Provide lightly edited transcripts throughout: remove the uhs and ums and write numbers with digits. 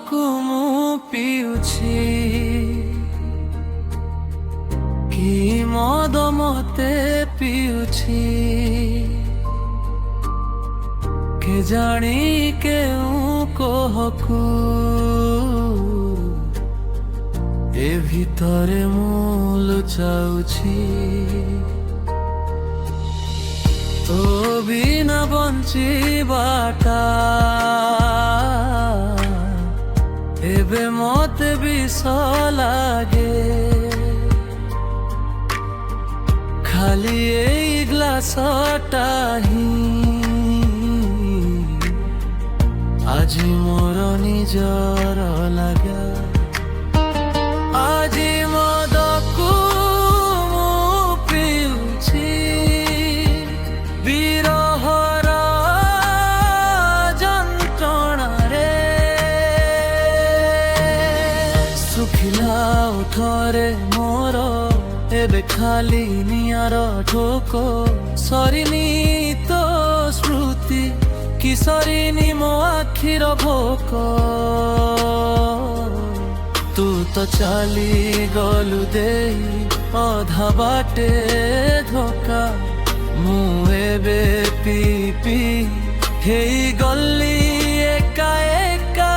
को मु पिउछि कि मद मते पिउछि के जानी केउ कोहकु ए भितरे मु लुचाउछि तो बिना बंचिबाटा एबे मते विष लागे खाली ए ग्लासटा ही आज मोर निजर लगा आज मदकू मु पिउछि विरहर जंत्रणा सुखिला उठरे मोर एबे खाली नियार ठोको सरिनी तो स्मृति कि सरिनी मो आखिर भोक तू तो चाली गलु दे अधा बाटे धोका मु एबे पी पी हेई गल्ली एका एका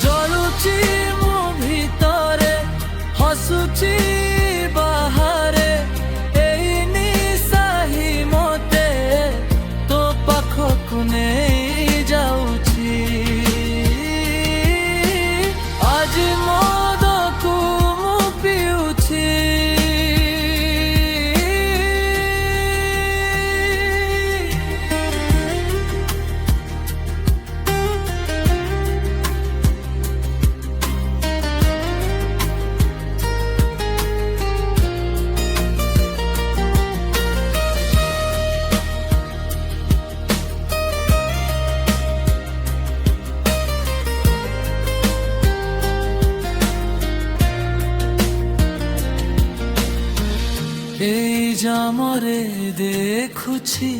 जलुची मु भितरे हसुची बाहरे एई निसाही मते तो पाखकु नेई जाउची आज मदकु मु पिउछि এই জামরে দেখুছি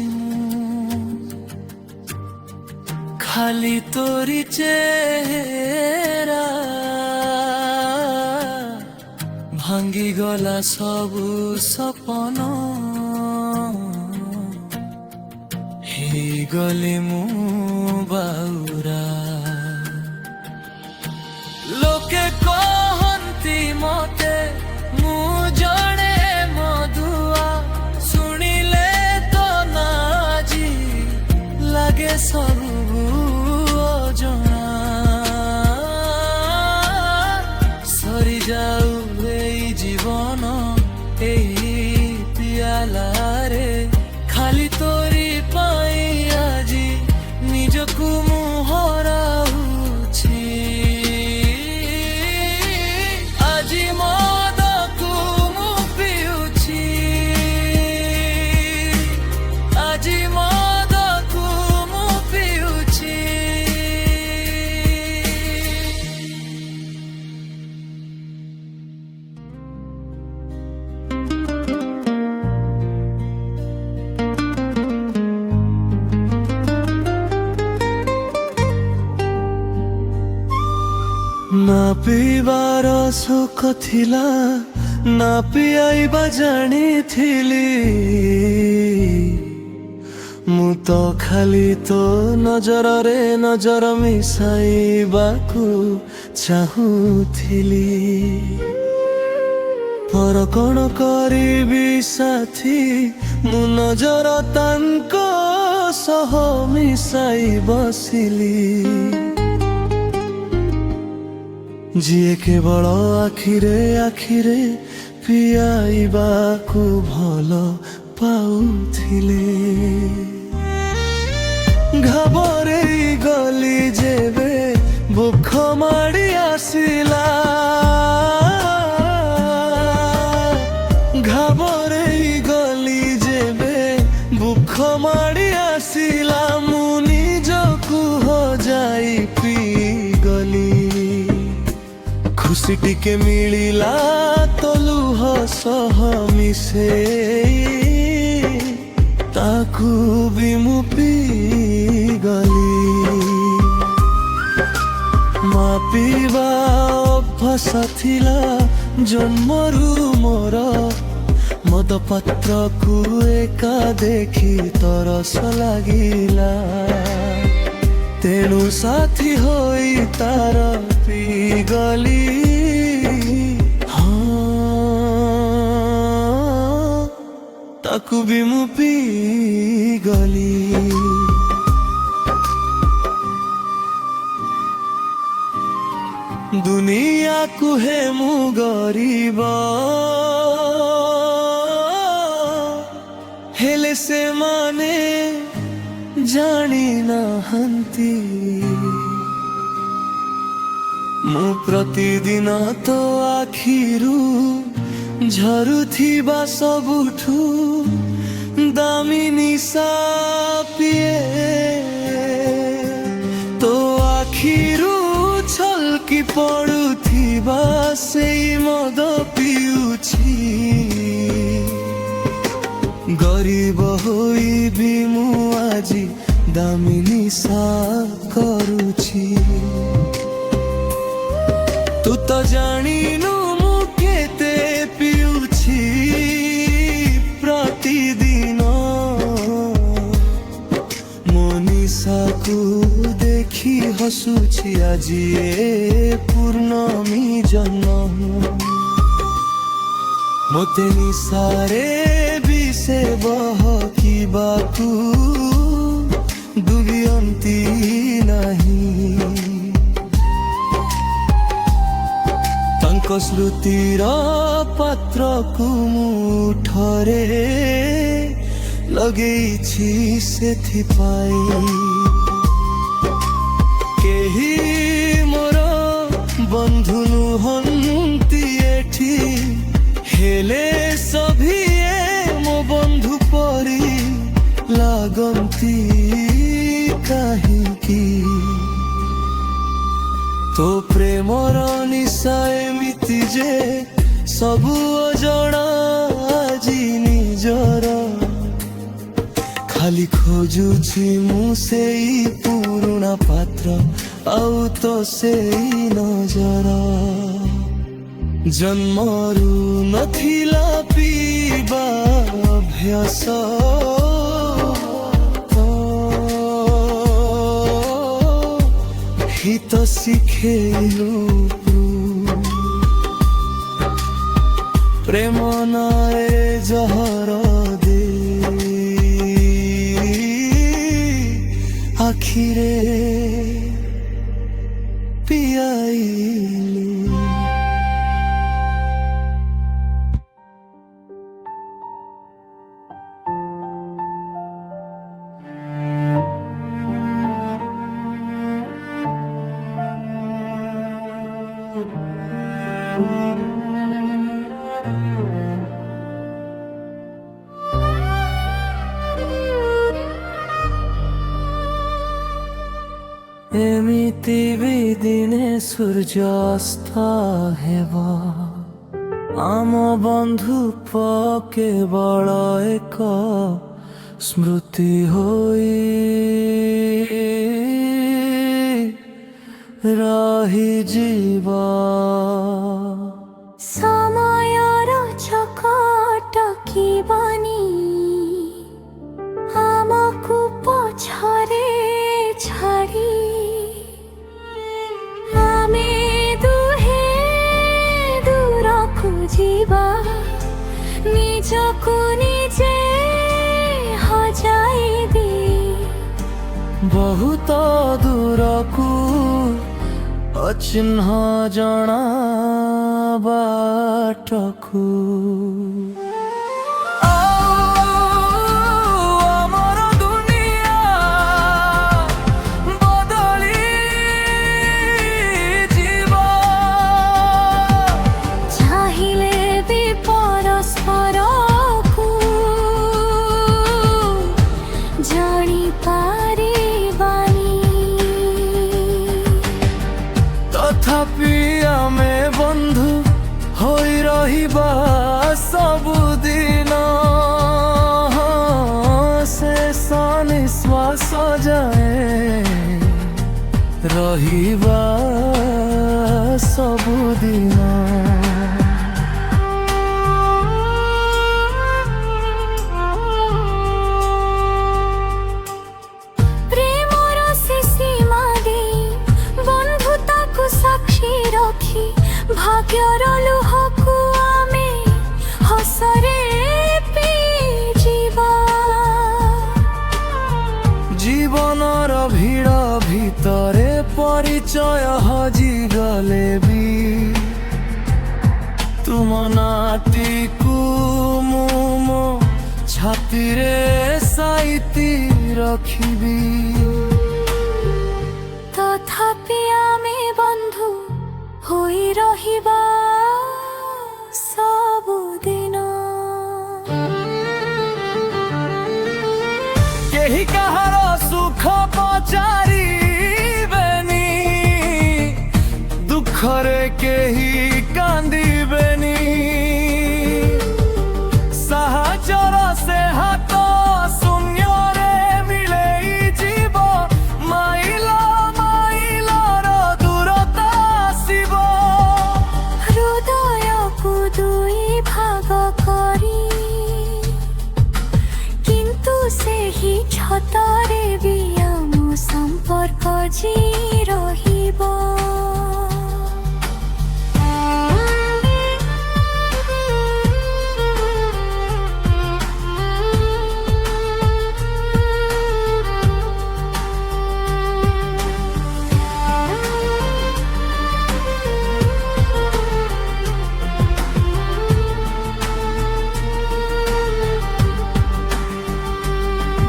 খালি তোরি চেহারা ভাঙ্গি গলা সবু সপন ହେଇଗଲି ମୁଁ ବାଉରା ଲୋକେ କହନ୍ତି ମତେ ମୁଁ ଜଣେ ମଧୁଆ ଶୁଣିଲେ ତ ନାଜି ଲାଗେ ସବୁ ଅଜଣା ସରିଯାଉ ଏଇ ଜୀବନ ଏଇ ପିଆଲାରେ ଖାଲି ତୋରି ପାଇଁ ଆଜି ନିଜକୁ ମୁଁ ହରାଉଛି ଆଜି ମଦକୁ ମୁଁ ପିଉଛି ଆଜି ମଦକୁ ମୁଁ ପିଉଛି ना पीबार सुख थिला ना पियाइबा जानिथिली मु तो खाली तो नजर रे नजर मिसाइबाकू चाहूथिली पर कौन करिबी साथी मु नजर तांको सह मिसाई बसिली जिए केवल आखिरे आखिरे पियाइबाकू भल पाउथिले घाबरे गली जेबे बुख माड़ी आसिला घाबरे गली जेबे बुख माड़ी आसिला मु निजकू हो जाई पी गली खुशी टिके मिलिला तो लुह सह मिसे ताकू भी मु पी गली ପିଇବା ଅଭ୍ୟାସ ଥିଲା ଜନ୍ମରୁ ମୋର। ମଦ ପାତ୍ରକୁ ଏକା ଦେଖି ତରସ ଲାଗିଲା, ତେଣୁ ସାଥୀ ହୋଇ ତାର ପିଇଗଲି। ତାକୁ ବି ମୁଁ ପିଇଗଲି। ଦୁନିଆ କୁହେ ମୁଁ ଗରିବ, ହେଲେ ସେମାନେ ଜାଣି ନାହାନ୍ତି ମୁଁ ପ୍ରତିଦିନ ତ ଆଖିରୁ ଝରୁଥିବା ସବୁଠୁ ଦାମୀ ନିଶା ପିଏ। ତୋ ଆଖିରୁ ଛଲକି ପଡୁଥିବା ସେଇ ମଦ ପିଉଛି। ଗରିବ ହୋଇ ବି ମୁଁ ଆଜି ଦାମୀ ନିଶା କରୁଛି। ତୁ ତ ଜାଣିନୁ ମୁଁ କେତେ ପିଉଛି ପ୍ରତିଦିନ। ମୋ ନିଶାକୁ ଦେଖି ହସୁଛି ଆଜି ଏ ପୂର୍ଣ୍ଣମୀ ଜହ୍ନ। ମୋତେ ନିଶାରେ ବି ସେ ବହକିବାକୁ ଦିଅନ୍ତି ନାହିଁ। ତାଙ୍କ ସ୍ମୃତିର ପାତ୍ରକୁ ମୁଁ ଥରେ ଲଗେଇଛି ସେଥିପାଇଁ। କେହି ମୋର ବନ୍ଧୁ ନୁହନ୍ତି ଏଠି, ହେଲେ ସଭିଏ ମୋ ବନ୍ଧୁ ପରି ଲାଗନ୍ତି କାହିଁକି? ତୋ ପ୍ରେମର ନିଶା ଏମିତି ଯେ ସବୁ ଅଜଣା ଆଜି ନିଜର। ଖାଲି ଖୋଜୁଛି ମୁଁ ସେଇ ପୁରୁଣା ପାତ୍ର ଆଉ ତ ସେଇ ନଜର। ଜନ୍ମରୁ ନଥିଲା ପିଇବା ଅଭ୍ୟାସ, ହିତ ଶିଖେଇଲୁ ପ୍ରେମ ନାଏ ଜହର ଆଖିରେ ପିଆଇଲୁ। ଏମିତି ବି ଦିନେ ସୂର୍ଯ୍ୟାସ୍ତ ହେବ, ଆମ ବନ୍ଧୁ କେବଳ ଏକ ସ୍ମୃତି ହୋଇ ରହିଯିବ। ସମୟର ଚକ ଟକିବନି ଆମକୁ ପଛରେ ଛାଡ଼ି। ଆମେ ଦୁହେଁ ଦୂରକୁ ଯିବା, ନିଜକୁ ନିଜେ ହଜାଇ ଦେଇ। ବହୁତ ଦୂରକୁ ଅଚିହ୍ନ ଜଣା ବାଟକୁ। ତଥାପି ଆମେ ବନ୍ଧୁ ହୋଇ ରହିବା ସବୁଦିନ, ଶେଷ ନିଶ୍ୱାସ ଯାଏ ରହିବା। ସବୁଦିନ। ପ୍ରେମର ସେ ସୀମା ଦେଇ ବନ୍ଧୁତାକୁ ସାକ୍ଷୀ ରଖି ଭାଗ୍ୟର ଲୁହକୁ ଆମେ ହସରେ ପିଇଯିବା। ଜୀବନର ଭିଡ଼ ଭିତରେ ପରିଚୟ ହଜିଗଲେ ବି ତୁମ ନାଟିକୁ ମୁଁ ମୋ ଛାତିରେ ସାଇତି ରଖିବି। ତଥାପି ଆମେ ବନ୍ଧୁ ହୋଇ ରହିବା ସବୁଦିନ। କେହି କାହାର ସୁଖ ପଚାରିବେନି, ଦୁଃଖରେ କେହି କାନ୍ଦିବେନି। ସାହାଯ୍ୟର ସେ ହାତ ଶୂନ୍ୟରେ ମିଳେଇ ଯିବ, ମାଇଲ ମାଇଲର ଦୂରତା ଆସିବ। ହୃଦୟକୁ ଦୁଇ ଭାଗ କରି କିନ୍ତୁ ସେହି ଛତରେ ବି ଆମ ସମ୍ପର୍କ ଜିଇ ରହିବ।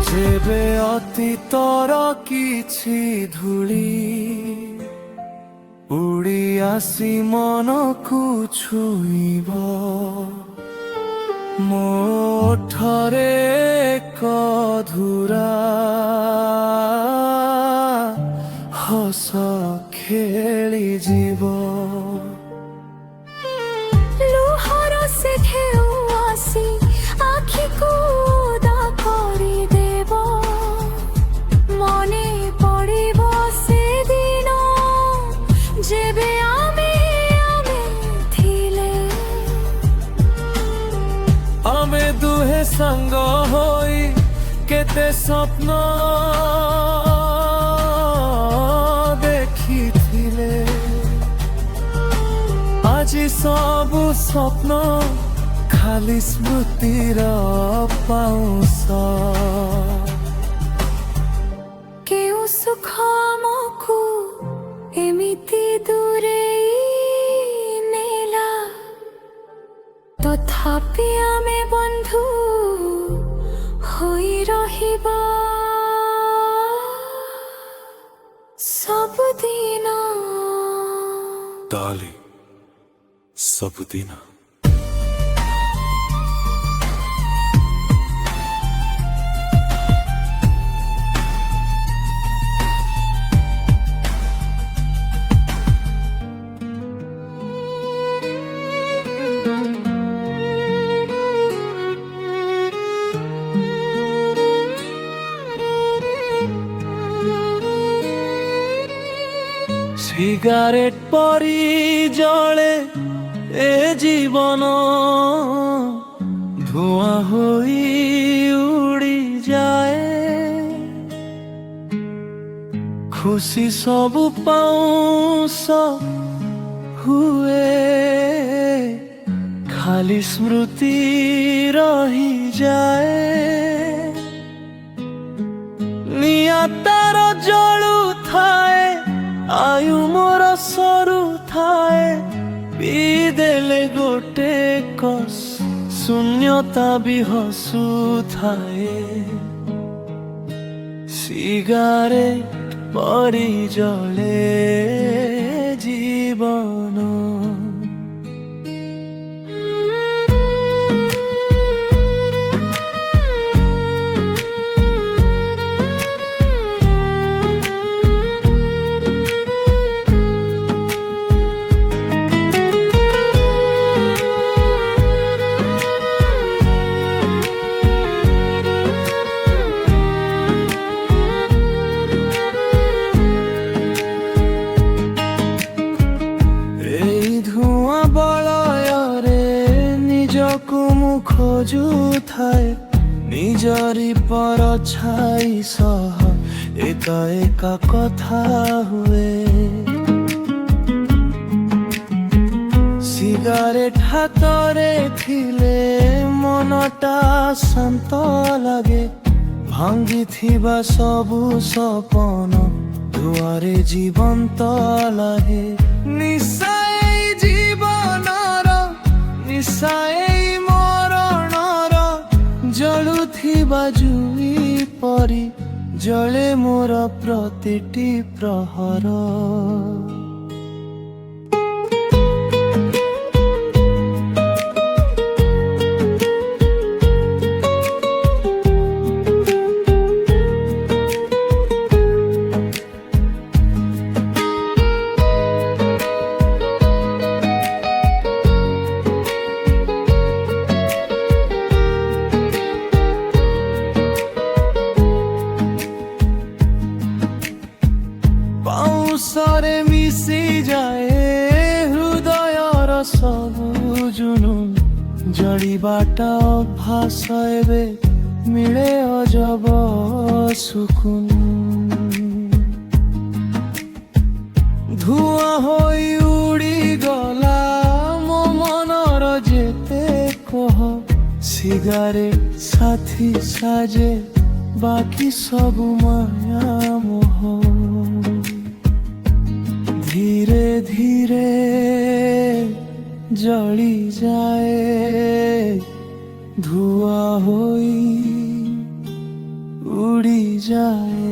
ଯେବେ ଅତୀତର କିଛି ଧୂଳି ଉଡ଼ି ଆସି ମନକୁ ଛୁଇଁବ, ମୋ ଓଠରେ ଏକ ଅଧୁରା ହସ ଖେଳିଯିବ। ଲୁହର ସେ ଢେଉ ଆସି ଆଖିକୁ ଓଦା କରିଦେବ, ମନେ ପଡ଼ିବ ସେଦିନ ଯେବେ ଆମେ ଥିଲେ। ଆମେ ଦୁହେଁ ସାଙ୍ଗ ହୋଇ କେତେ ସ୍ୱପ୍ନ ଦେଖିଥିଲେ। ଆଜି ସବୁ ସ୍ୱପ୍ନ ଖାଲି ସ୍ମୃତିର ପାଉଁଶ। କେଉଁ ସୁଖ ଆମକୁ ଏମିତି ଦୂରେଇ ନେଲା, ତଥାପି ଆମେ ବନ୍ଧୁ ହୋଇ ରହିବା ସବୁଦିନ। darling, ସବୁଦିନ। সিগারেট পরি জলে এ জীবন, ধোঁয়া হই উড়ি যায়। খুশি সবু পাউঁশ হুয়ে, খালি স্মৃতি রহি যায়। নিয়া তার জলু থায়ে, আয়ু মোর সরু থায়ে, পিদেলে গোটে কস শূন্যতা বি হসু থায়ে। সিগারেট পরি জলে জীবন। ଖୋଜୁଥାଏ ନିଜରି ପରଛାଇ ସହ ଏକା ଏକା କଥା ହୁଏ। ସିଗାରେଟ ହାତରେ ଥିଲେ ମନଟା ଶାନ୍ତ ଲାଗେ। ଭାଙ୍ଗିଥିବା ସବୁ ସପନ ଧୂଆଁରେ ଜୀବନ୍ତ ଲାଗେ। ନିଶା ଏଇ ଜୀବନର, ନିଶା ଏଇ ମରଣର, ଜଳୁଥିବା ଜୁଇ ପରି ଜଳେ ମୋର ପ୍ରତିଟି ପ୍ରହର। ପାଉଁଶରେ ମିଶି ଯାଏ ହୃଦୟର ସବୁ ଜୁନୁନ। ଜଳିବାଟା ଅଭ୍ୟାସ ଏବେ ମିଳେ ଅଜବ ସୁକୁନ। ଧୂଆଁ ହୋଇ ଉଡ଼ିଗଲା ମୋ ମନର ଯେତେ କହ। ସିଗାରେଟ ସାଥୀ ସାଜେ ବାକି ସବୁ ମାୟା ମୋହ। ଧୀରେ ଧୀରେ ଜଳି ଯାଏ ଧୂଆଁ ହୋଇ ଉଡ଼ି ଯାଏ।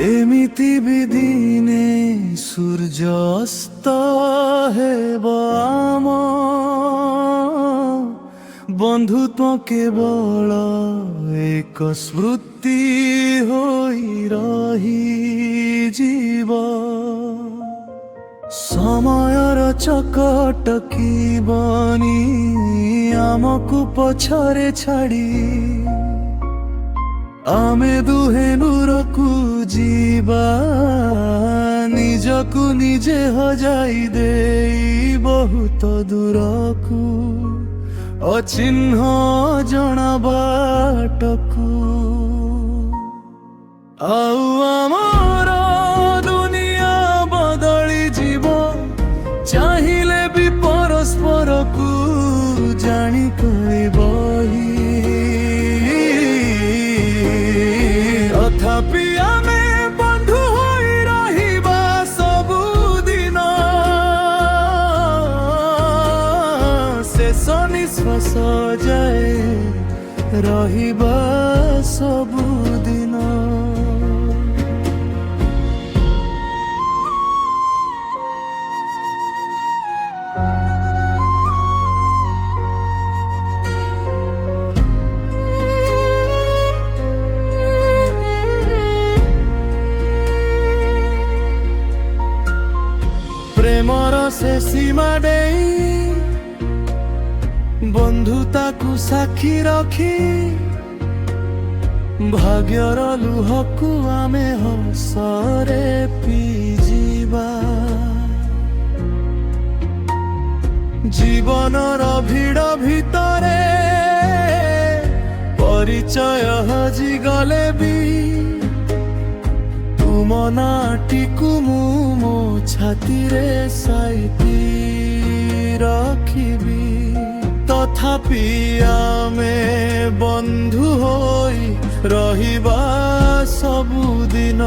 ଏମିତି ବି ଦିନେ ସୂର୍ଯ୍ୟ ଅସ୍ତ ହେବ ଆମ ବନ୍ଧୁତ୍ୱ କେବଳ ଏକ ସ୍ମୃତି ହୋଇ ରହିଯିବ। ସମୟର ଚକଟକିବନି ଆମକୁ ପଛରେ ଛାଡ଼ି। ଆମେ ଦୁହେଁ ଦୂରକୁ ଯିବା, ନିଜକୁ ନିଜେ ହଜାଇ ଦେଇ ବହୁତ ଦୂରକୁ, ଅଚିହ୍ନ ଜଣା ବାଟକୁ। ଆଉ ଆମର ଦୁନିଆ ବଦଳି ଯିବ, ଚାହିଁଲେ ବି ପରସ୍ପରକୁ ଜାଣି ପାରିବ। ତଥାପି ଆମେ ବନ୍ଧୁ ହୋଇ ରହିବା ସବୁଦିନ। ଶେଷ ନିଶ୍ୱାସ ଯାଏ ରହିବା ସବୁଦିନ। ପ୍ରେମର ସେ ସୀମା ଦେଇ ବନ୍ଧୁତାକୁ ସାକ୍ଷୀ ରଖି, ଭାଗ୍ୟର ଲୁହକୁ ଆମେ ହସରେ ପିଇଯିବା। ଜୀବନର ଭିଡ଼ ଭିତରେ ପରିଚୟ ହଜିଗଲେ ବି ତୁମ ନାଟିକୁ ମୁଁ ମୋ ଛାତିରେ ସାଇତି ରଖିବି। ତଥାପି ଆମେ ବନ୍ଧୁ ହୋଇ ରହିବା ସବୁଦିନ।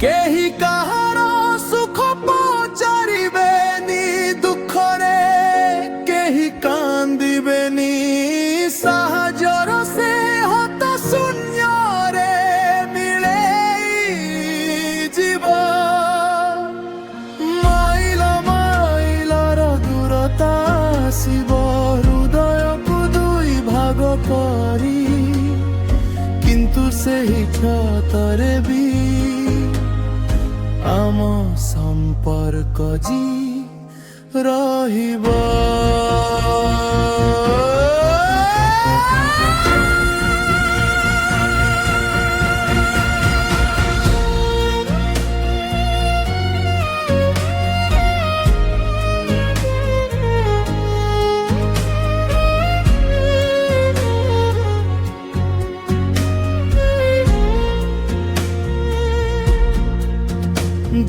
କେହି କାହାର ସୁଖ ପଚାରିବେନି, ଦୁଃଖରେ କେହି କାନ୍ଦିବେନି। ସାହାଯ୍ୟର ସେ ହତ ଶୂନ୍ୟରେ ମିଳେଇ ଯିବ। ମାଇଲ ମାଇଲର ଦୂରତା ସେହି କ୍ଷତରେ ବି ଆମ ସମ୍ପର୍କ ରହିବ।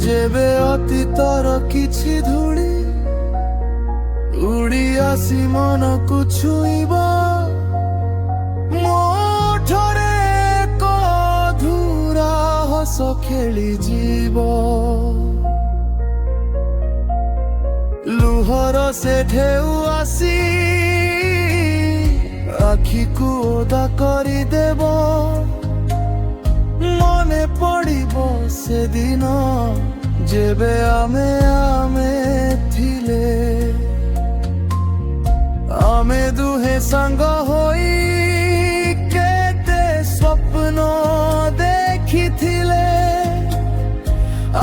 ଯେବେ ଅତୀତର କିଛି ଧୂଳି ଉଡ଼ି ଆସି ମନକୁ ଛୁଇଁବ, ମୋ ଓଠରେ ଏକ ଅଧୁରା ହସ ଖେଳିଯିବ। ଲୁହର ସେ ଢେଉ ଆସି ଆଖିକୁ ଓଦା କରିଦେବ। ମନେ ପଡ଼ିବ ସେଦିନ ଯେବେ ଆମେ ଥିଲେ, ଆମେ ଦୁହେଁ ସାଙ୍ଗ ହୋଇ କେତେ ସ୍ୱପ୍ନ ଦେଖିଥିଲେ।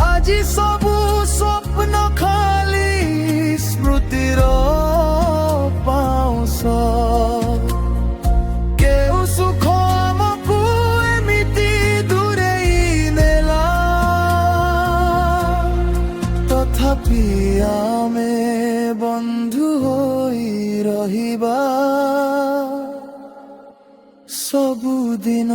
ଆଜି ସବୁ ସ୍ୱପ୍ନ ଖାଲି ସ୍ମୃତିର ପାଉଁଶ। କେଉଁ ସୁଖ ଆମକୁ ଏମିତି ଦୂରେଇ ନେଲା, ତଥାପି ଆମେ ବନ୍ଧୁ ହୋଇ ରହିବା ସବୁଦିନ।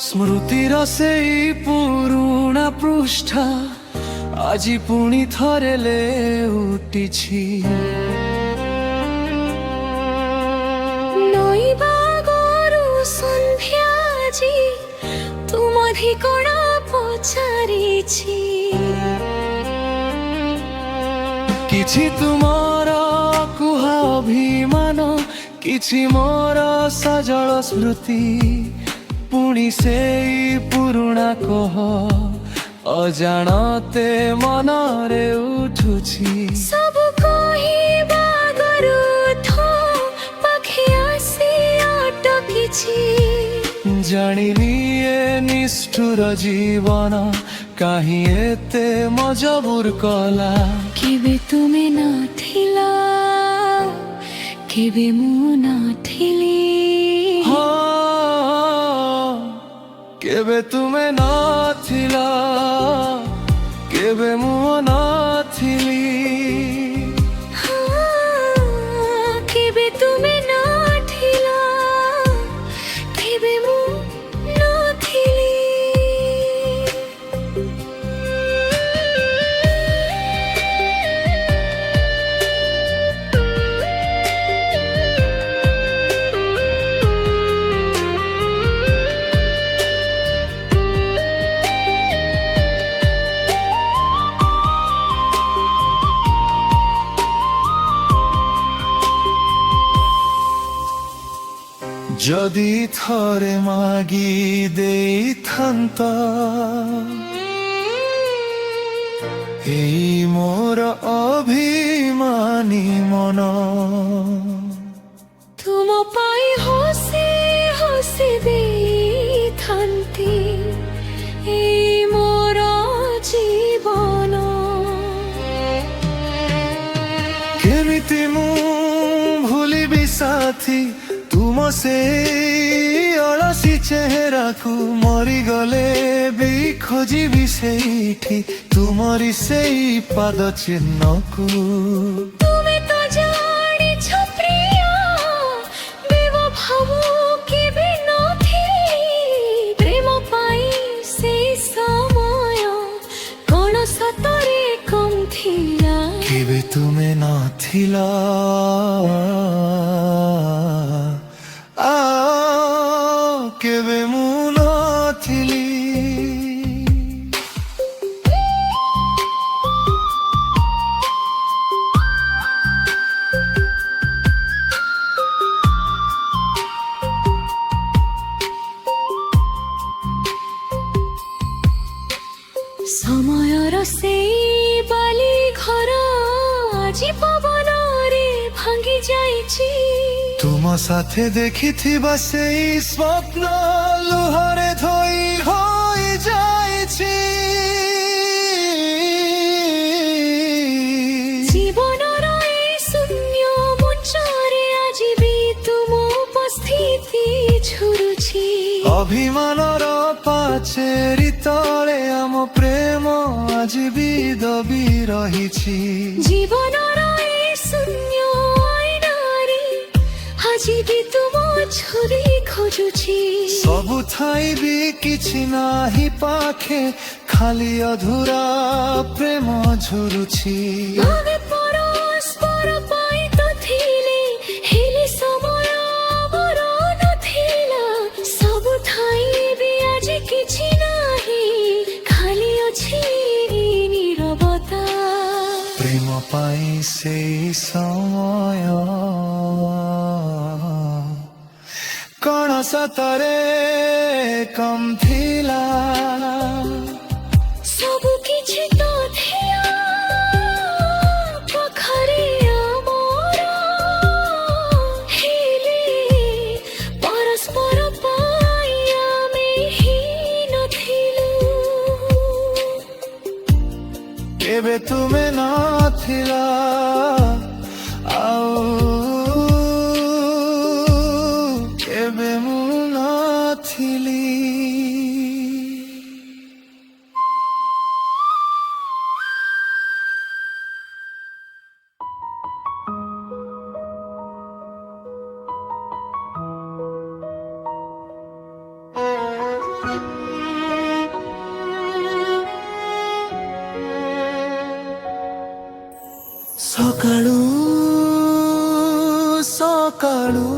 ସ୍ମୃତିର ସେଇ ପୁରୁଣା ପୃଷ୍ଠା ଆଜି ପୁଣି ଥରେ ଲେଉଟିଛି। ନଈବାଗରୁ ସନ୍ଧ୍ୟା ଆଜି ତୁମ ଠିକଣା ପଚାରିଛି। କିଛି ତୁମର କୁହା ଅଭିମାନ, କିଛି ମୋର ସଜଳ ସ୍ମୃତି। ପୁଣି ସେଇ ପୁରୁଣା କହ ଅଜାଣତେ ମନରେ ଉଠୁଛି। ସବୁ କହିବା ଆଗରୁ ପାଖେ ଆସି ଅଟକିଛି। ଜାଣିଲି ଏ ନିଷ୍ଠୁର ଜୀବନ କାହିଁ ଏତେ ମଜବୁର କଲା। କେବେ ତୁମେ ନଥିଲ, କେବେ ମୁଁ ନଥିଲି। କେବେ ତୁମେ ନଥିଲ, କେବେ ମୁଁ ନଥିଲି। କେବେ ତୁମେ ନଥିଲ, କେବେ ମୁଁ ନଥିଲି। ଯଦି ଥରେ ମାଗି ଦେଇଥାନ୍ତ ଏଇ ମୋର ଅଭିମାନୀ ମନ, ତୁମ ପାଇଁ ହସି ହସି ଦେଇଥାନ୍ତି ଏଇ ମୋର ଜୀବନ। କେମିତି ମୁଁ ଭୁଲିବି ସେଇ ଅଳସୀ ଚେହେରାକୁ ମରିଗଲେ ବି ଖୋଜିବି ସେଇଠି ତୁମରି ସେଇ ପାଦ ଚିହ୍ନକୁ। তুমি তো জানিছ প্রিয়া বেবফা ମୁଁ କେବେ ନଥିଲି ପ୍ରେମ ପାଇଁ ସେଇ ସମୟ କଣ ସତରେ କମ୍ ଥିଲା। କେବେ ତୁମେ ନଥିଲ କେବେ ମୁଁ ନଥିଲି। ସମୟର ସେଇ ବାଲି ଘର ଆଜି ପବନରେ ଭାଙ୍ଗି ଯାଇଛି। ତୁମ ସାଥେ ଦେଖିଥିବା ସେଇ ସ୍ୱପ୍ନ ଲୁହରେ ଧୋଇ ହୋଇଯାଇଛି। ଜୀବନର ଏଇ ଶୂନ୍ୟ ମଞ୍ଚରେ ଆଜି ବି ତୁମ ଉପସ୍ଥିତି ଝୁରୁଛି। ଅଭିମାନର ପାଚେରୀ ତଳେ ଆମ ପ୍ରେମ ଆଜି ବି ଦବି ରହିଛି। ଜୀବନର ଏଇ ଶୂନ୍ୟ ଆଇନାରେ ଆଜି ବି ତୁମ ଛବି ଖୋଜୁଛି। ସବୁ ଥାଇ ବି କିଛି ନାହିଁ ପାଖେ ଖାଲି ଅଧୁରା ପ୍ରେମ ଝୁରୁଛି। ଆମେ ପରସ୍ପର ପାଇଁ ତ ଥିଲେ ହେଲେ ସମୟ ଆମର ନଥିଲା। ସବୁ ଥାଇ ବି ଆଜି କିଛି ନାହିଁ ଖାଲି ଅଛି ନୀରବତା। ପ୍ରେମ ପାଇଁ ସେଇ ସମୟ କଣ ସତରେ କମ୍ ଥିଲା। ସବୁ କିଛି ତ ଥିଲା ପାଖରେ ଆମର ହେଲେ ପରସ୍ପର ପାଇଁ ଆମେ ହିଁ ନଥିଲୁ। କେବେ ତୁମେ ନଥିଲ ଆଉ କେବେ ମୁଁ ନଥିଲି। ସକାଳୁ ସକାଳୁ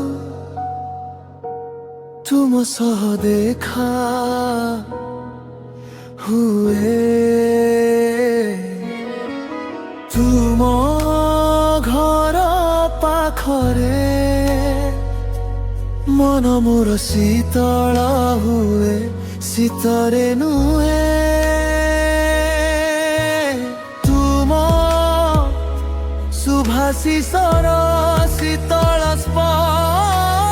ତୁମ ସହ ଦେଖା ହୁଏ। ତୁମ ଘର ପାଖରେ ମନ ମୋର ଶୀତଳ ହୁଏ। ଶୀତରେ ନୁହେଁ ସୁଭାଶିଷର ଶୀତଳ ସ୍ପର୍ଶରେ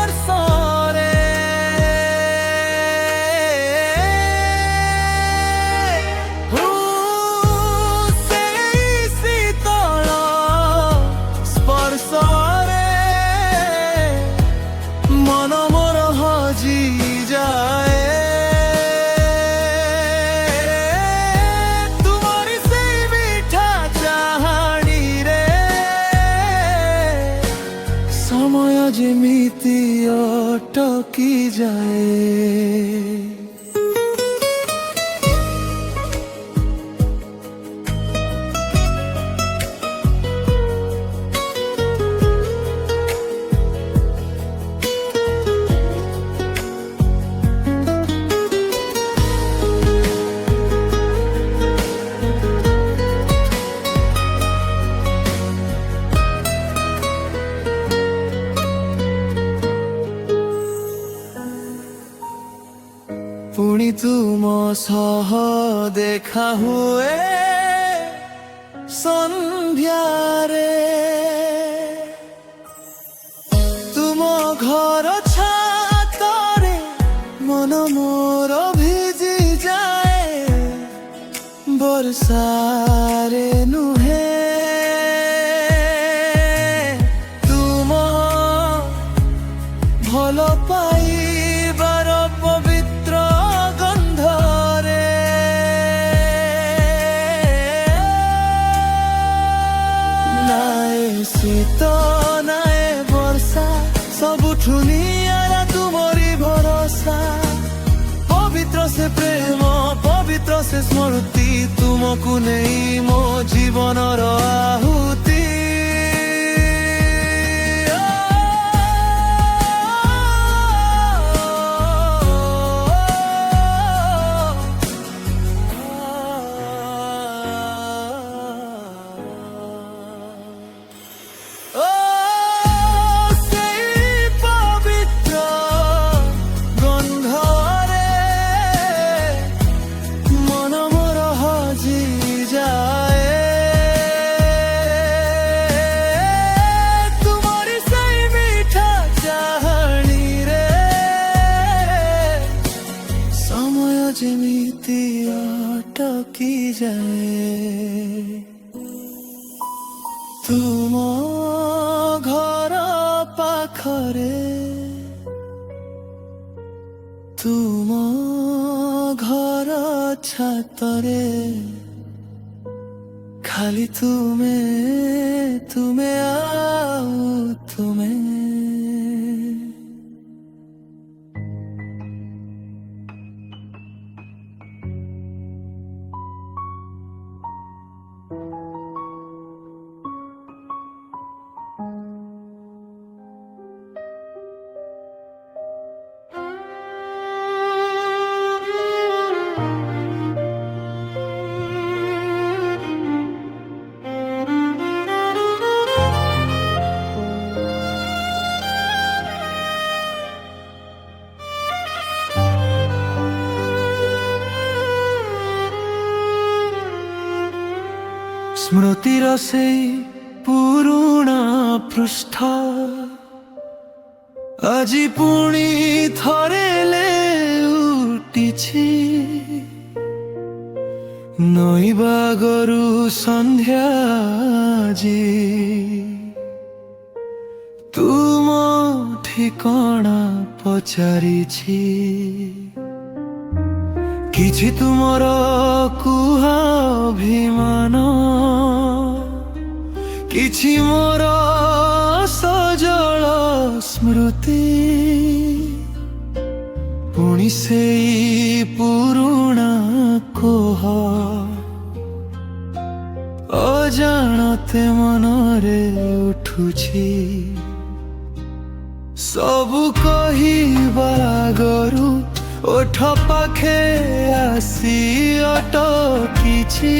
ସେଇ ଶୀତଳ ସ୍ପର୍ଶରେ ମନ ମୋର ହଜିଯାଏ। ସମୟ ଯେମିତି ଅଟକି ଯାଏ। ପୁଣି ତୁମ ସହ ଦେଖା ହୁଏ ସନ୍ଧ୍ୟାରେ। ତୁମ ଘର ଛାତରେ ମନ ମୋର ଭିଜି ଯାଏ। ବର୍ଷାରେ ନୁହେଁ ତୁମ ଭଲ ସେ ସ୍ମୃତି ତୁମକୁ ନେଇ ମୋ ଜୀବନର ଆହୁତି। ଯେମିତି ଅଟକି ଯାଏ ତୁମ ଘର ପାଖରେ, ତୁମ ଘର ଛାତରେ ଖାଲି ତୁମେ ତୁମେ ଆଉ ତୁମେ। ସ୍ମୃତିର ସେଇ ପୁରୁଣା ପୃଷ୍ଠ ଆଜି ପୁଣି ଥରେ ଲେଉଟିଛି। ନଈବାଗରୁ ସନ୍ଧ୍ୟା ଆଜି ତୁମ ଠିକଣା ପଚାରିଛି। କିଛି ତୁମର କୁହା ଅଭିମାନ, କିଛି ମୋର ସଜଳ ସ୍ମୃତି, ପୁଣି ସେଇ ପୁରୁଣା କୋହ ଅଜାଣତେ ମନରେ ଉଠୁଛି। ସବୁ କହିବା ଆଗରୁ ଓଠ ପାଖେ ଆସି ଅଟକିଛି।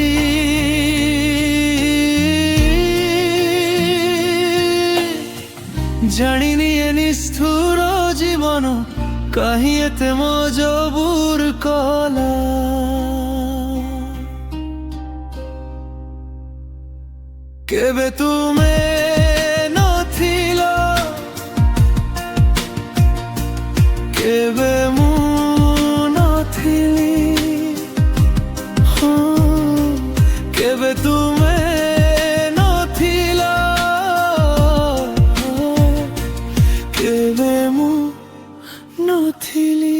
ଜାଣିନି ଏ ନିଷ୍ଠୁର ଜୀବନ କାହିଁ ଏତେ ମଜବୁର କଲା। କେବେ ତୁମେ ନଥିଲ, କେବେ ମୁଁ ନଥିଲି। ହଁ, କେବେ ତୁମେ ନଥିଲ, କେବେ ମୁଁ ନଥିଲି।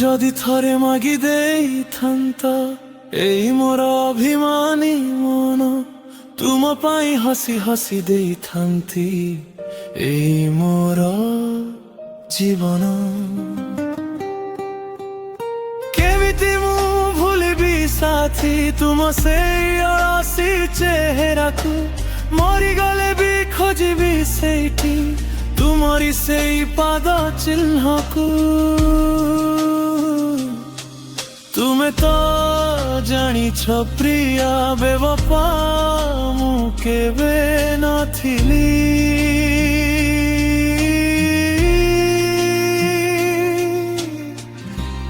যদি থরে মাগি ଦେଇଥାନ୍ତ ଏଇ ମୋର ଅଭିମାନୀ ମନ, ତୁମ ପାଇଁ ହସି ହସି ଦେଇଥାନ୍ତି ଏଇ ମୋର ଜୀବନ। କେମିତି ମୁଁ ଭୁଲିବି ସାଥୀ ତୁମ ସେଇ ଅଳସି ଚେହେରାକୁ, ମରିଗଲେ ବି ଖୋଜିବି ସେଇଠି ତୁମରି ସେଇ ପାଦ ଚିହ୍ନକୁ। ତୁମେ ତ ଜାଣିଛ ପ୍ରିୟା ବେବଫା ମୁଁ କେବେ ନଥିଲି।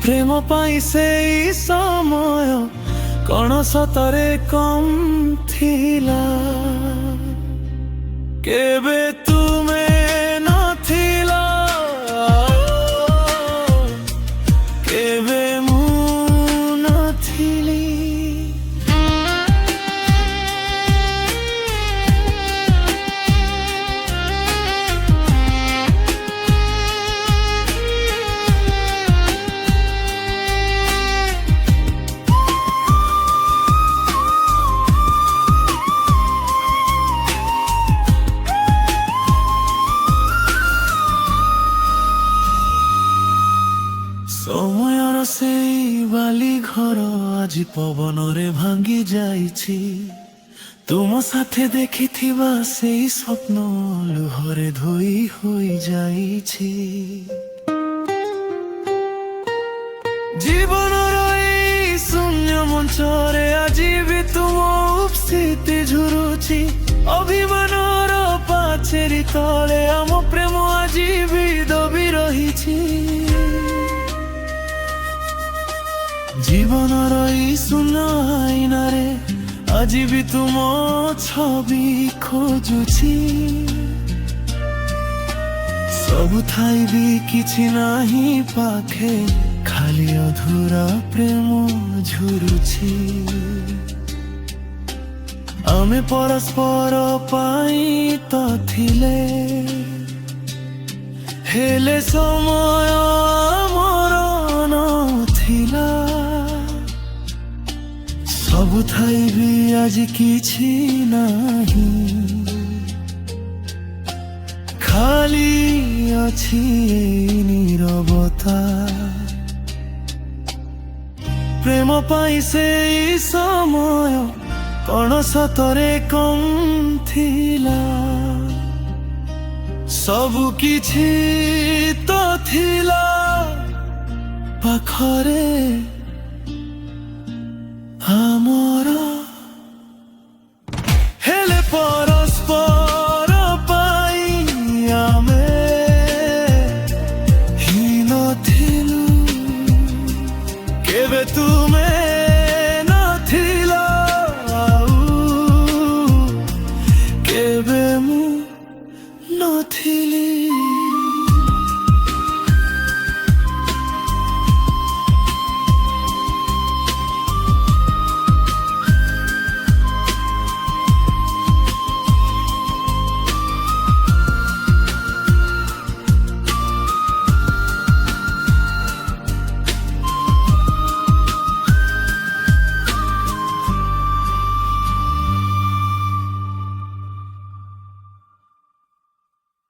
ପ୍ରେମ ପାଇଁ ସେଇ ସମୟ କଣ ସତରେ କମ୍ ଥିଲା? କେବେ ତୁମେ ନଥିଲ, କେବେ ମୁଁ ନଥିଲି। ଆଜି ପବନରେ ଭାଙ୍ଗି ଯାଇଛି। ତୁମ ସାଥେ ଦେଖିଥିବା ସେଇ ସ୍ୱପ୍ନ ଲୁହରେ ଧୋଇ ହୋଇଯାଇଛି। ଜୀବନର ଏଇ ଶୂନ୍ୟ ମଞ୍ଚରେ ଆଜି ବି ତୁମ ସ୍ଥିତି ଝୁରୁଛି। ଅଭିମାନର ପାଚେରୀ ତଳେ ଆମ ପ୍ରେମ ଆଜି ବି ଦବି ରହିଛି। ଜୀବନର ଏଇ ଶୂନ୍ୟ ଆଇନାରେ ଆଜି ବି ତୁମ ଛବି ଖୋଜୁଛି। ସବୁ ଥାଇ ବି କିଛି ନାହିଁ ପାଖେ, ଖାଲି ଅଧୁରା ପ୍ରେମ ଝୁରୁଛି। ଆମେ ପରସ୍ପର ପାଇଁ ତ ଥିଲେ, ହେଲେ ସମୟ ଆମର ନଥିଲା। ସବୁ ଥାଇ ବି ଆଜି କିଛି ନାହିଁ, ଖାଲି ଅଛି ଏଇ ନୀରବତା। ପ୍ରେମ ପାଇଁ ସେଇ ସମୟ କଣ ସତରେ କମ୍ ଥିଲା? ସବୁ କିଛି ତ ଥିଲା ପାଖରେ ଆମର, ହେଲେ ପରସ୍ପର ପାଇଁ ଆମେ ହିଁ ନଥିଲୁ। କେବେ ତୁମେ